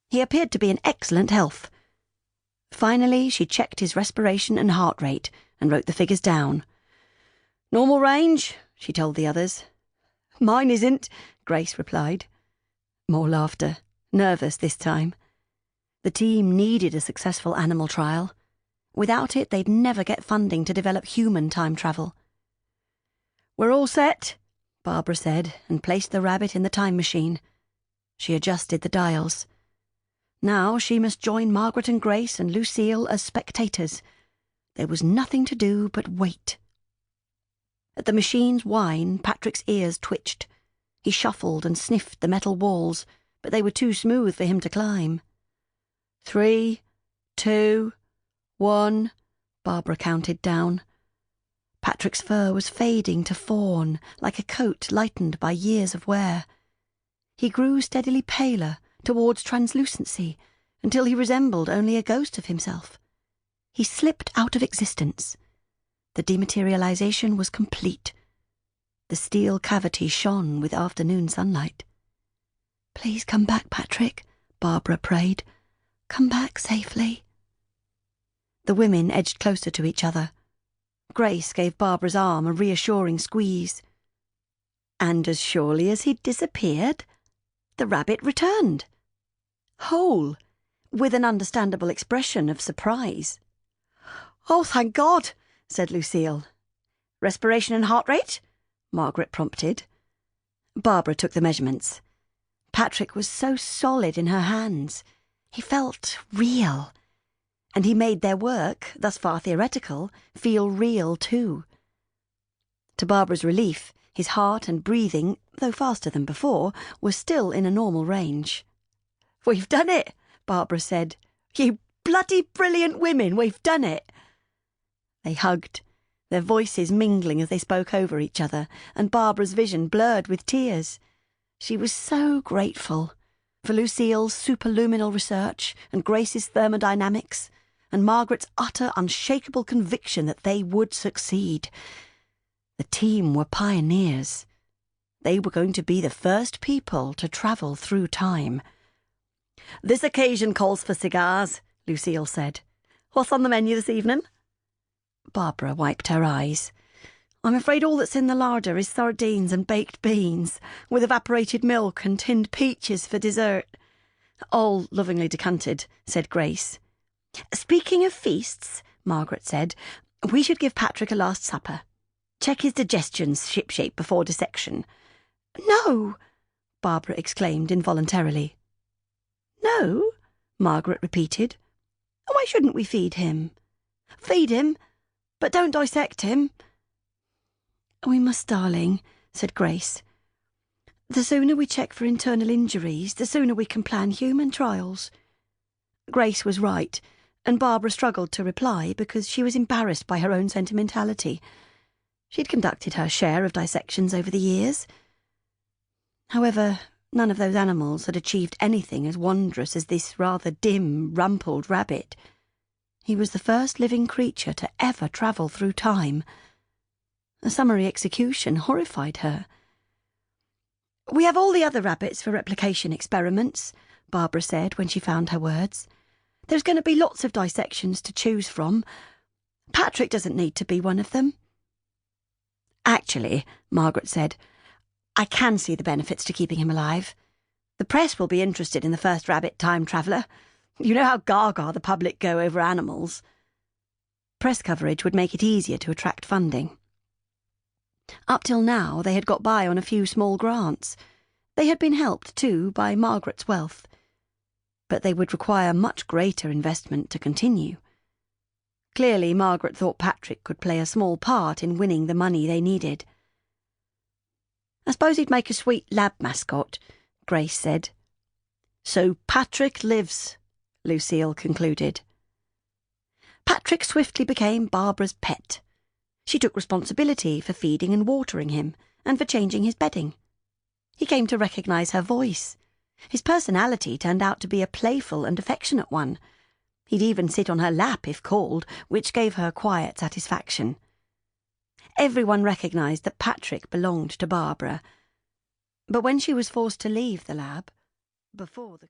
He appeared to be in excellent health. Finally, she checked his respiration and heart rate and wrote the figures down. "Normal range," she told the others. "Mine isn't," Grace replied. More laughter, nervous this time. The team needed a successful animal trial. Without it, they'd never get funding to develop human time travel. "We're all set," Barbara said, and placed the rabbit in the time machine. She adjusted the dials. Now she must join Margaret and Grace and Lucille as spectators. There was nothing to do but wait. At the machine's whine, Patrick's ears twitched. He shuffled and sniffed the metal walls, but they were too smooth for him to climb. 3, 2, 1, Barbara counted down. Patrick's fur was fading to fawn, like a coat lightened by years of wear. He grew steadily paler, towards translucency, until he resembled only a ghost of himself. He slipped out of existence. The dematerialization was complete. The steel cavity shone with afternoon sunlight. "Please come back, Patrick," Barbara prayed. "Come back safely." The women edged closer to each other. Grace gave Barbara's arm a reassuring squeeze. And as surely as he'd disappeared, the rabbit returned. Whole, with an understandable expression of surprise. "Oh, thank God," said Lucille. "Respiration and heart rate?" Margaret prompted. Barbara took the measurements. Patrick was so solid in her hands. He felt real. And he made their work, thus far theoretical, feel real too. To Barbara's relief, his heart and breathing, though faster than before, were still in a normal range. "We've done it," Barbara said. "You bloody brilliant women, we've done it." They hugged, their voices mingling as they spoke over each other, and Barbara's vision blurred with tears. She was so grateful for Lucille's superluminal research and Grace's thermodynamics, and Margaret's utter, unshakable conviction that they would succeed. The team were pioneers. They were going to be the first people to travel through time. "This occasion calls for cigars," Lucille said. "What's on the menu this evening?" Barbara wiped her eyes. "I'm afraid all that's in the larder is sardines and baked beans, with evaporated milk and tinned peaches for dessert." "All lovingly decanted," said Grace. "Speaking of feasts," Margaret said, "we should give Patrick a last supper. Check his digestion's shipshape before dissection." "No!" Barbara exclaimed involuntarily. "No?" Margaret repeated. "Why shouldn't we feed him?" "Feed him, but don't dissect him." "We must, darling," said Grace. "The sooner we check for internal injuries, the sooner we can plan human trials." Grace was right, and Barbara struggled to reply because she was embarrassed by her own sentimentality. She'd conducted her share of dissections over the years. However, none of those animals had achieved anything as wondrous as this rather dim, rumpled rabbit. He was the first living creature to ever travel through time. A summary execution horrified her. "We have all the other rabbits for replication experiments," Barbara said when she found her words. "There's going to be lots of dissections to choose from. Patrick doesn't need to be one of them." "Actually," Margaret said, "I can see the benefits to keeping him alive. The press will be interested in the first rabbit time traveller. You know how gaga the public go over animals." Press coverage would make it easier to attract funding. Up till now, they had got by on a few small grants. They had been helped, too, by Margaret's wealth. But they would require much greater investment to continue. Clearly, Margaret thought Patrick could play a small part in winning the money they needed. "I suppose he'd make a sweet lab mascot," Grace said. "So Patrick lives," Lucille concluded. Patrick swiftly became Barbara's pet. She took responsibility for feeding and watering him, and for changing his bedding. He came to recognise her voice. His personality turned out to be a playful and affectionate one. He'd even sit on her lap if called, which gave her quiet satisfaction. Everyone recognised that Patrick belonged to Barbara. But when she was forced to leave the lab, before the